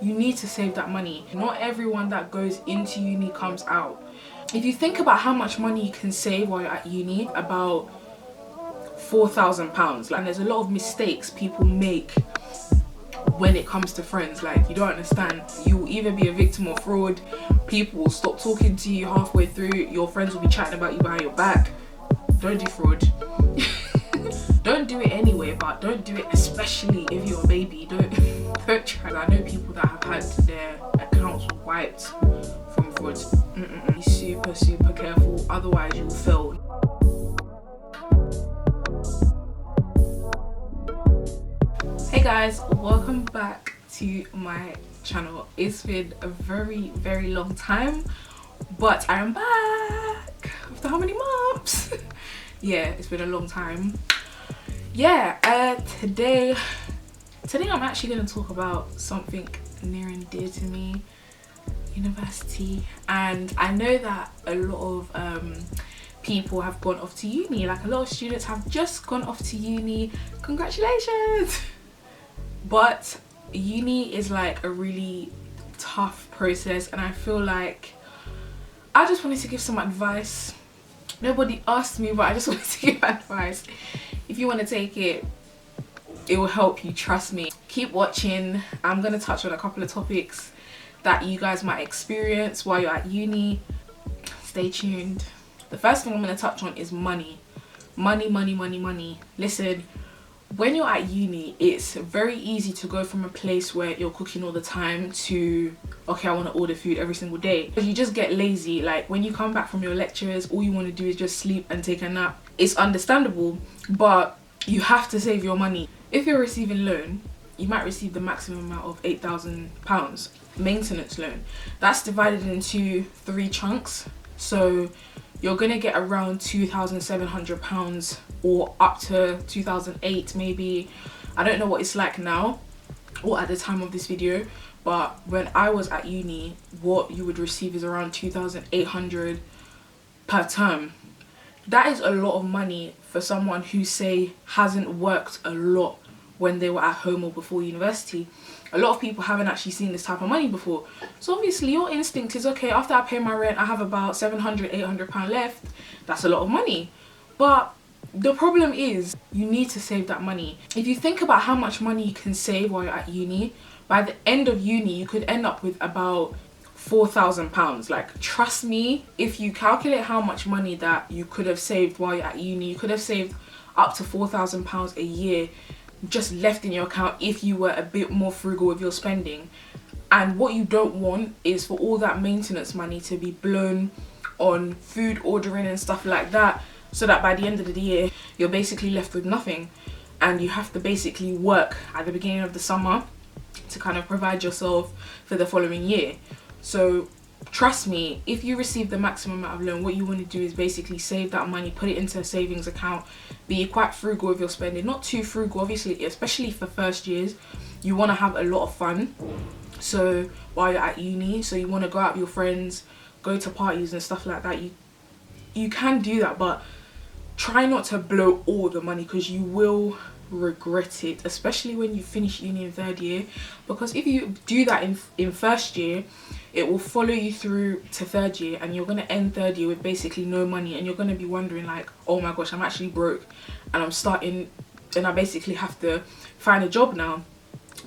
you need to save that money. Not everyone that goes into uni comes out. If you think about how much money you can save while you're at uni, about £4,000. And there's a lot of mistakes people make when it comes to friends. Like, you don't understand, you'll either be a victim of fraud, people will stop talking to you halfway through, your friends will be chatting about you behind your back. Don't do fraud. Don't do it anyway, but don't do it especially if you're a baby. Don't try. I know people that have had their accounts wiped from fraud. Be super careful, otherwise you'll fail. Hey guys, welcome back to my channel. It's been a very long time, but I am back after how many months? Yeah, it's been a long time. Yeah, today I'm actually going to talk about something near and dear to me, university. And I know that a lot of people have gone off to uni, like a lot of students have just gone off to uni. Congratulations! But uni is like a really tough process, and I feel like I just wanted to give some advice. Nobody asked me, but I just wanted to give advice. If you want to take it, it will help you, trust me. Keep watching. I'm going to touch on a couple of topics that you guys might experience while you're at uni. Stay tuned. The first thing I'm going to touch on is money. Money. Listen, when you're at uni, it's very easy to go from a place where you're cooking all the time to, okay, I want to order food every single day. You just get lazy. Like, when you come back from your lectures, all you want to do is just sleep and take a nap. It's understandable, but you have to save your money. If you're receiving loan, you might receive the maximum amount of £8,000 maintenance loan. That's divided into 3 chunks. So you're gonna get around £2,700 or up to 2008 maybe. I don't know what it's like now or at the time of this video, but when I was at uni, what you would receive is around 2,800 per term. That is a lot of money for someone who, say, hasn't worked a lot when they were at home or before university. A lot of people haven't actually seen this type of money before. So obviously your instinct is, okay, after I pay my rent, I have about £700, £800 left. That's a lot of money. But the problem is, you need to save that money. If you think about how much money you can save while you're at uni, by the end of uni, you could end up with about £4,000. Like, trust me, if you calculate how much money that you could have saved while you're at uni, you could have saved up to £4,000 a year just left in your account if you were a bit more frugal with your spending. And what you don't want is for all that maintenance money to be blown on food ordering and stuff like that, so that by the end of the year you're basically left with nothing, and you have to basically work at the beginning of the summer to kind of provide yourself for the following year. So trust me, if you receive the maximum amount of loan, what you want to do is basically save that money, put it into a savings account, be quite frugal with your spending. Not too frugal, obviously, especially for first years. You want to have a lot of fun, so while you're at uni, so you want to go out with your friends, go to parties and stuff like that. You can do that, but try not to blow all the money, because you will regret it, especially when you finish uni in 3rd year. Because if you do that in 1st year, it will follow you through to 3rd year, and you're going to end 3rd year with basically no money, and you're going to be wondering like, oh my gosh, I'm actually broke and I'm starting and I basically have to find a job now,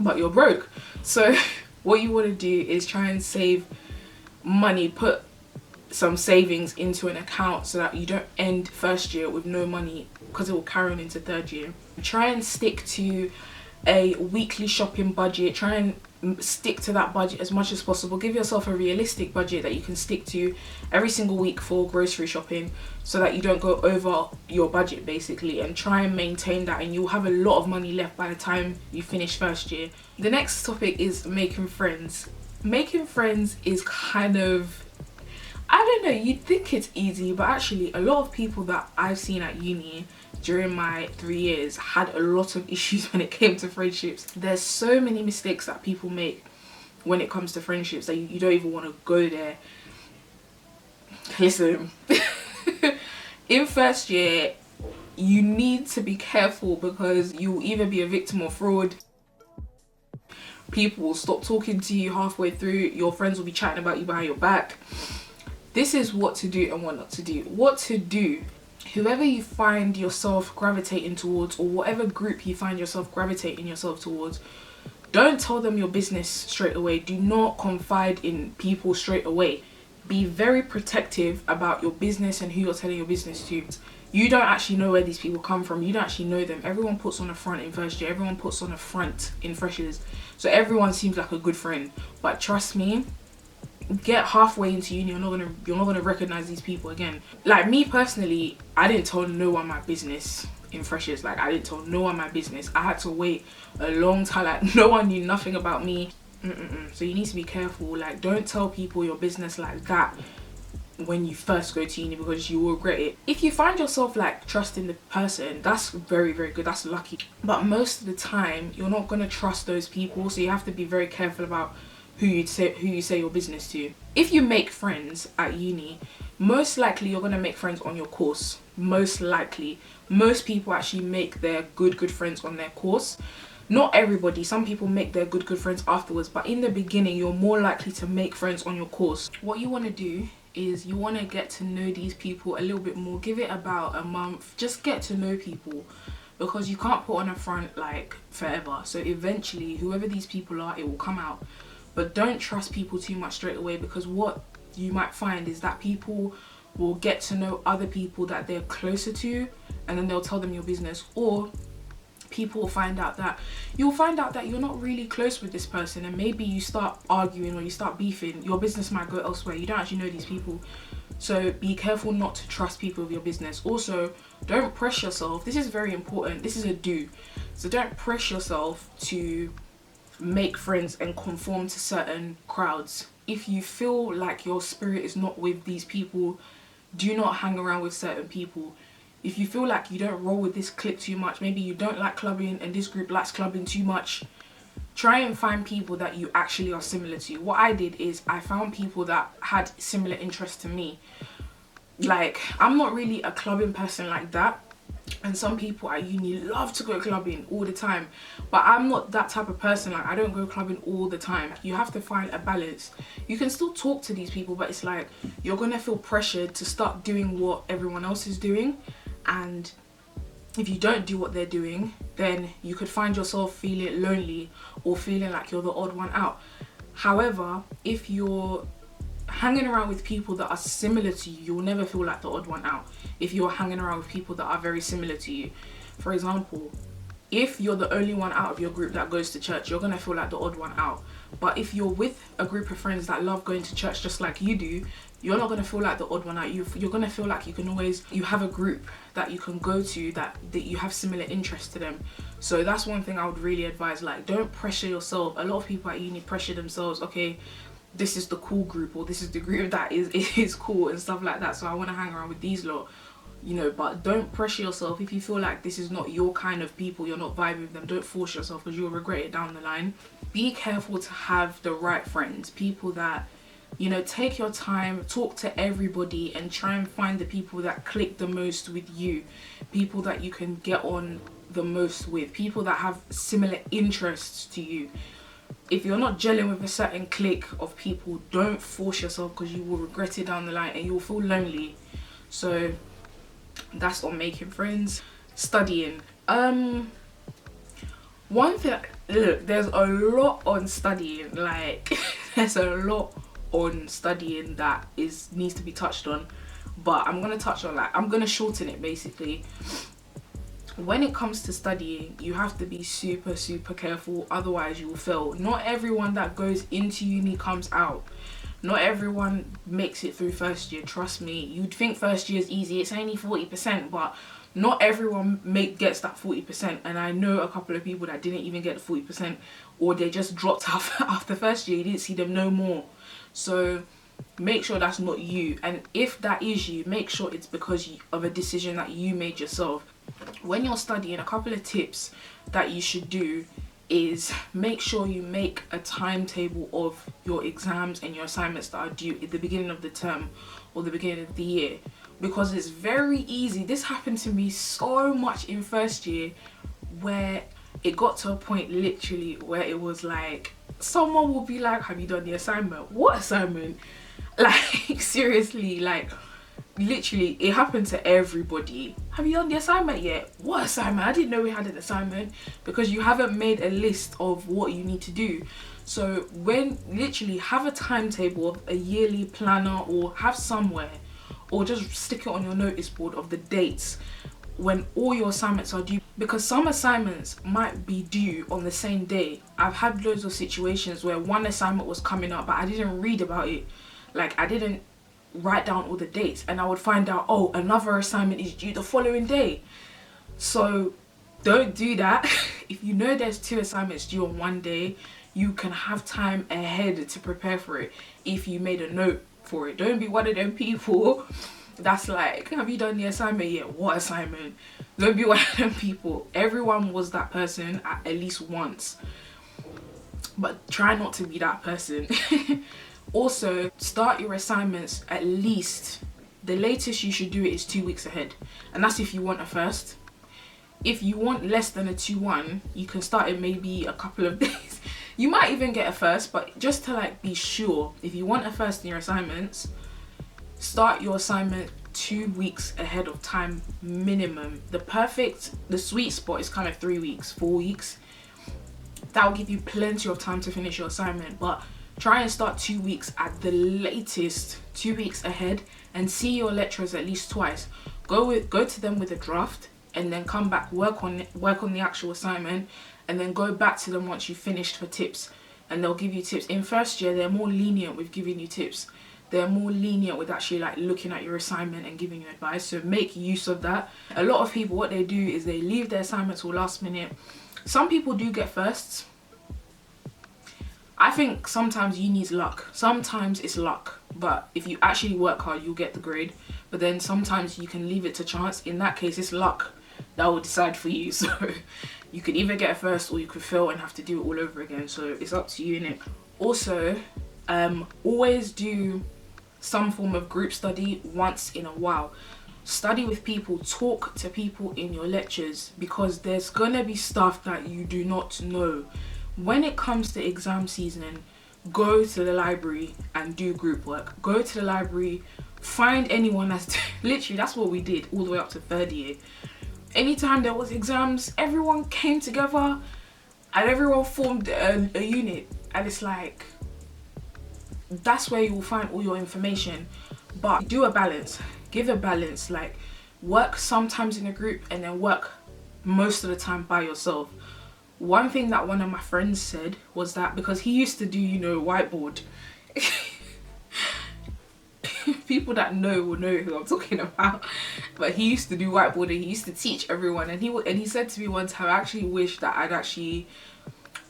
but you're broke. So what you want to do is try and save money, put some savings into an account so that you don't end 1st year with no money, because it will carry on into 3rd year. Try and stick to a weekly shopping budget. Try and stick to that budget as much as possible. Give yourself a realistic budget that you can stick to every single week for grocery shopping, so that you don't go over your budget basically, and try and maintain that, and you'll have a lot of money left by the time you finish 1st year. The next topic is making friends. Making friends is kind of, I don't know, you'd think it's easy, but actually a lot of people that I've seen at uni during my 3 years had a lot of issues when it came to friendships. There's so many mistakes that people make when it comes to friendships that you don't even want to go there. Listen, in 1st year, you need to be careful, because you'll either be a victim of fraud, People will stop talking to you halfway through. Your friends will be chatting about you behind your back. This is what to do and what not to do. What to do: whoever you find yourself gravitating towards, or whatever group you find yourself gravitating yourself towards, don't tell them your business straight away. Do not confide in people straight away. Be very protective about your business and who you're telling your business to. You don't actually know where these people come from. You don't actually know them. Everyone puts on a front in first year. Everyone puts on a front in freshers. So everyone seems like a good friend. But trust me, get halfway into uni, you're not gonna recognize these people again. Like me personally, I didn't tell no one my business in freshers. Like I didn't tell no one my business. I had to wait a long time. Like no one knew nothing about me. So you need to be careful. Like don't tell people your business like that when you first go to uni, because you will regret it. If you find yourself like trusting the person, that's very, very good. That's lucky. But most of the time you're not gonna trust those people, so you have to be very careful about who you say your business to. If you make friends at uni, most likely you're gonna make friends on your course. Most likely. Most people actually make their good friends on their course. Not everybody. Some people make their good friends afterwards, but in the beginning you're more likely to make friends on your course. What you want to do is you want to get to know these people a little bit more. Give it about a month. Just get to know people, because you can't put on a front like forever. So eventually whoever these people are, it will come out. But don't trust people too much straight away, because what you might find is that people will get to know other people that they're closer to, and then they'll tell them your business. Or people will find out that you'll find out that you're not really close with this person, and maybe you start arguing or you start beefing. Your business might go elsewhere. You don't actually know these people. So be careful not to trust people with your business. Also, don't press yourself. This is very important. This is a do. So don't press yourself to make friends and conform to certain crowds. If you feel like your spirit is not with these people, do not hang around with certain people. If you feel like you don't roll with this clique too much, maybe you don't like clubbing and this group likes clubbing too much, try and find people that you actually are similar to. What I did is I found people that had similar interests to me. Like, I'm not really a clubbing person like that, and some people at uni love to go clubbing all the time, but I'm not that type of person. Like, I don't go clubbing all the time. You have to find a balance. You can still talk to these people, but it's like you're gonna feel pressured to start doing what everyone else is doing, and if you don't do what they're doing, then you could find yourself feeling lonely or feeling like you're the odd one out. However, if you're hanging around with people that are similar to you, you'll never feel like the odd one out. If you're hanging around with people that are very similar to you, for example, if you're the only one out of your group that goes to church, you're gonna feel like the odd one out. But if you're with a group of friends that love going to church just like you do, you're not gonna feel like the odd one out. You're gonna feel like you have a group that you can go to that you have similar interests to them. So that's one thing I would really advise. Like, don't pressure yourself. A lot of people at uni pressure themselves. Okay, this is the cool group, or this is the group that is cool and stuff like that, so I want to hang around with these lot, you know. But don't pressure yourself. If you feel like this is not your kind of people, you're not vibing with them, don't force yourself, because you'll regret it down the line. Be careful to have the right friends, people that, you know, take your time, talk to everybody, and try and find the people that click the most with you, people that you can get on the most with, people that have similar interests to you. If you're not gelling with a certain clique of people, don't force yourself, because you will regret it down the line and you'll feel lonely. So that's on making friends. Studying. One thing, look, there's a lot on studying. Like, there's a lot on studying that needs to be touched on, but I'm gonna touch on, like, I'm gonna shorten it basically. When it comes to studying, you have to be super careful, otherwise you will fail. Not everyone that goes into uni comes out. Not everyone makes it through first year. Trust me, you'd think first year is easy, it's only 40%, but not everyone gets that 40%. And I know a couple of people that didn't even get the 40%, or they just dropped off after first year. You didn't see them no more. So make sure that's not you, and if that is you, make sure it's because of a decision that you made yourself. When you're studying, a couple of tips that you should do is make sure you make a timetable of your exams and your assignments that are due at the beginning of the term or the beginning of the year, because it's very easy. This happened to me so much in first year, where it got to a point literally where it was like someone will be like, have you done the assignment? What assignment? Like, seriously, like, literally, it happened to everybody. Have you done the assignment yet? What assignment? I didn't know we had an assignment, because you haven't made a list of what you need to do. So when literally have a timetable of a yearly planner, or have somewhere, or just stick it on your notice board of the dates when all your assignments are due, because some assignments might be due on the same day. I've had loads of situations where one assignment was coming up, but I didn't read about it. Like, I didn't write down all the dates, and I would find out, oh, another assignment is due the following day. So don't do that. If you know there's 2 assignments due on one day, you can have time ahead to prepare for it if you made a note for it. Don't be one of them people that's like, have you done the assignment yet? What assignment? Don't be one of them people. Everyone was that person at least once, but try not to be that person. Also, start your assignments at least, the latest you should do it is 2 weeks ahead, and that's if you want a first. If you want less than a 2-1, you can start it maybe a couple of days. You might even get a first, but just to like be sure, if you want a first in your assignments, start your assignment 2 weeks ahead of time minimum. The sweet spot is kind of 3 weeks, 4 weeks. That will give you plenty of time to finish your assignment, but try and start 2 weeks at the latest, 2 weeks ahead, and see your lecturers at least twice. Go to them with a draft, and then come back, work on the actual assignment, and then go back to them once you've finished for tips, and they'll give you tips. In first year, they're more lenient with giving you tips. They're more lenient with actually like looking at your assignment and giving you advice, so make use of that. A lot of people, what they do is they leave their assignments till last minute. Some people do get firsts. I think sometimes you need luck. Sometimes it's luck, but if you actually work hard, you'll get the grade. But then sometimes you can leave it to chance. In that case, it's luck that will decide for you. So you could either get a first, or you could fail and have to do it all over again. So it's up to you, innit? Also, always do some form of group study once in a while. Study with people, talk to people in your lectures, because there's gonna be stuff that you do not know. When it comes to exam season, go to the library and do group work. Go to the library, find anyone that's literally, that's what we did all the way up to 3rd year. Anytime there was exams, everyone came together and everyone formed a unit, and it's like, that's where you will find all your information. But do a balance, give a balance, like work sometimes in a group and then work most of the time by yourself. One thing that one of my friends said was that, because he used to do, you know, whiteboard. People that know will know who I'm talking about. But he used to do whiteboard, and he used to teach everyone. And he said to me one time, I actually wish that I'd actually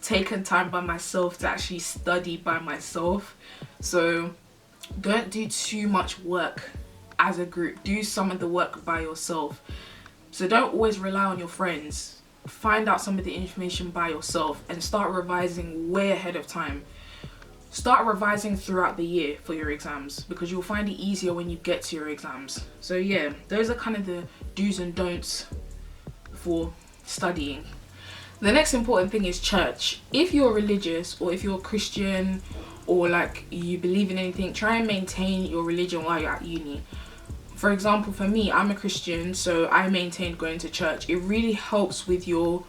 taken time by myself to actually study by myself. So don't do too much work as a group. Do some of the work by yourself. So don't always rely on your friends. Find out some of the information by yourself and start revising way ahead of time. Start revising throughout the year for your exams, because you'll find it easier when you get to your exams. So yeah, those are kind of the do's and don'ts for studying. The next important thing is church. If you're religious, or if you're Christian, or like you believe in anything, try and maintain your religion while you're at uni. For example, for me, I'm a Christian, so I maintained going to church. It really helps with your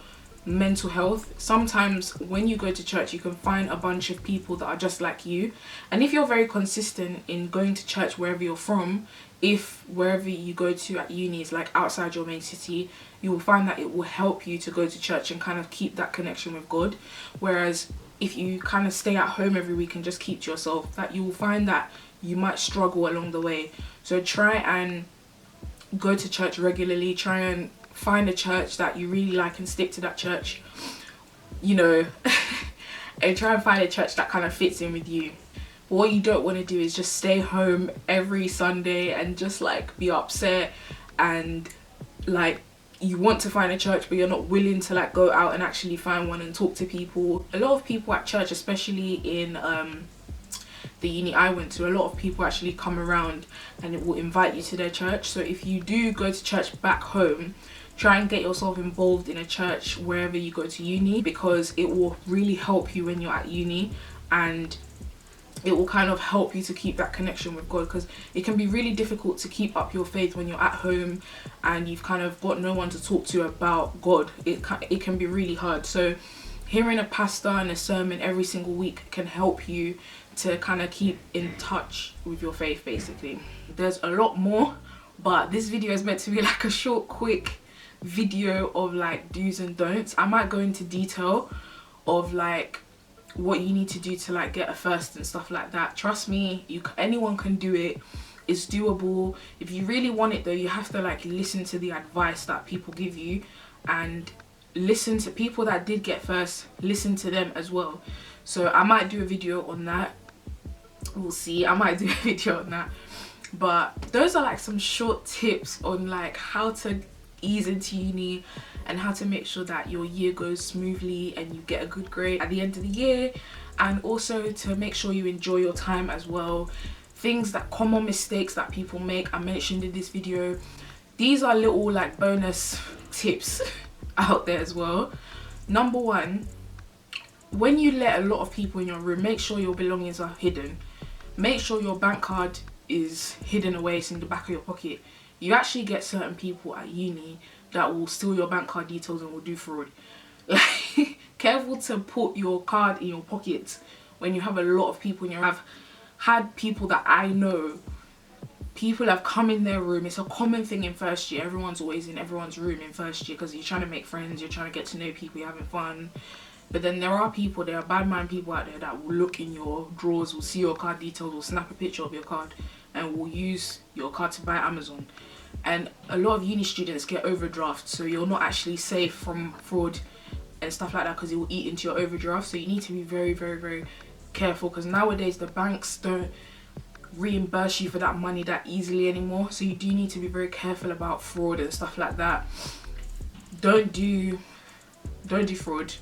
mental health. Sometimes when you go to church, you can find a bunch of people that are just like you, and if you're very consistent in going to church wherever you're from, if wherever you go to at uni is like outside your main city, you will find that it will help you to go to church and kind of keep that connection with God. Whereas if you kind of stay at home every week and just keep to yourself, that you will find that you might struggle along the way. So try and go to church regularly. Try and find a church that you really like and stick to that church, you know. And try and find a church that kind of fits in with you. But what you don't want to do is just stay home every Sunday and just like be upset, and like you want to find a church but you're not willing to like go out and actually find one and talk to people. A lot of people at church, especially in the uni I went to, a lot of people actually come around and it will invite you to their church. So if you do go to church back home, try and get yourself involved in a church wherever you go to uni, because it will really help you when you're at uni, and it will kind of help you to keep that connection with God, because it can be really difficult to keep up your faith when you're at home and you've kind of got no one to talk to about God. It can be really hard. So hearing a pastor and a sermon every single week can help you to kind of keep in touch with your faith, basically. There's a lot more, but this video is meant to be like a short, quick video of like do's and don'ts. I might go into detail of like what you need to do to like get a first and stuff like that. Trust me, anyone can do it. It's doable. If you really want it though, you have to like listen to the advice that people give you, and listen to people that did get first, listen to them as well. So I might do a video on that. We'll see. I might do a video on that. But those are like some short tips on like how to ease into uni and how to make sure that your year goes smoothly and you get a good grade at the end of the year, and also to make sure you enjoy your time as well. Things that common mistakes that people make, I mentioned in this video. These are little like bonus tips out there as well. Number one, when you let a lot of people in your room, make sure your belongings are hidden. Make sure your bank card is hidden away, it's in the back of your pocket. You actually get certain people at uni that will steal your bank card details and will do fraud. Like, careful to put your card in your pocket when you have a lot of people in your room. I've had people that I know, people have come in their room. It's a common thing in first year. Everyone's always in everyone's room in first year because you're trying to make friends, you're trying to get to know people, you're having fun. But then there are bad mind people out there that will look in your drawers, will see your card details, will snap a picture of your card and will use your card to buy Amazon. And a lot of uni students get overdraft, so you're not actually safe from fraud and stuff like that, because it will eat into your overdraft. So you need to be very, very, very careful, because nowadays the banks don't reimburse you for that money that easily anymore. So you do need to be very careful about fraud and stuff like that. Don't do fraud.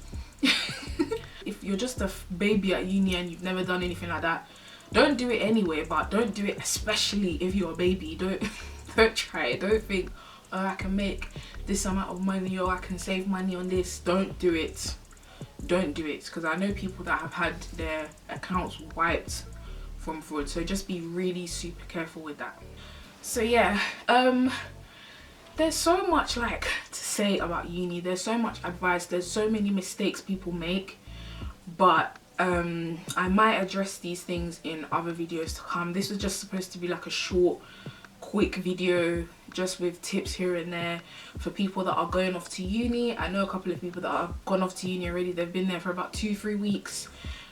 If you're just a baby at uni and you've never done anything like that, don't do it anyway, but don't do it especially if you're a baby. Don't try it. Don't think, oh, I can make this amount of money, or I can save money on this. Don't do it. Don't do it, because I know people that have had their accounts wiped from fraud. So just be really super careful with that. So yeah, there's so much like to say about uni. There's so much advice. There's so many mistakes people make, but I might address these things in other videos to come. This was just supposed to be like a short, quick video just with tips here and there for people that are going off to uni. I know a couple of people that have gone off to uni already. They've been there for about 2-3 weeks,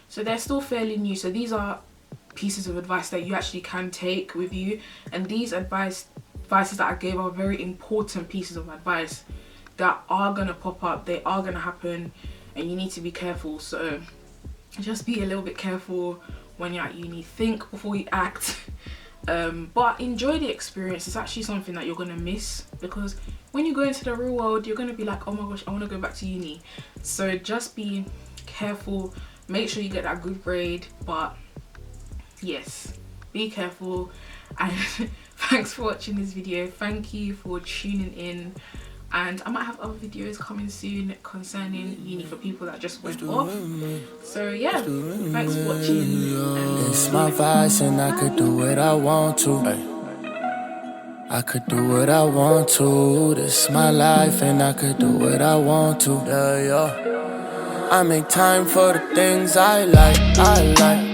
so they're still fairly new. So these are pieces of advice that you actually can take with you, and these advices that I gave are very important pieces of advice that are gonna pop up. They are gonna happen, and you need to be careful. So just be a little bit careful when you're at uni. Think before you act. But enjoy the experience. It's actually something that you're gonna miss, because when you go into the real world, you're gonna be like, oh my gosh, I want to go back to uni. So just be careful. Make sure you get that good grade. But yes, be careful. And thanks for watching this video. Thank you for tuning in, and I might have other videos coming soon concerning uni for people that just went off. So yeah, thanks for watching. It's my vice and I could do what I want to. I could do what I want to. This is my life and I could do what I want to. Yeah, yeah. I make time for the things I like.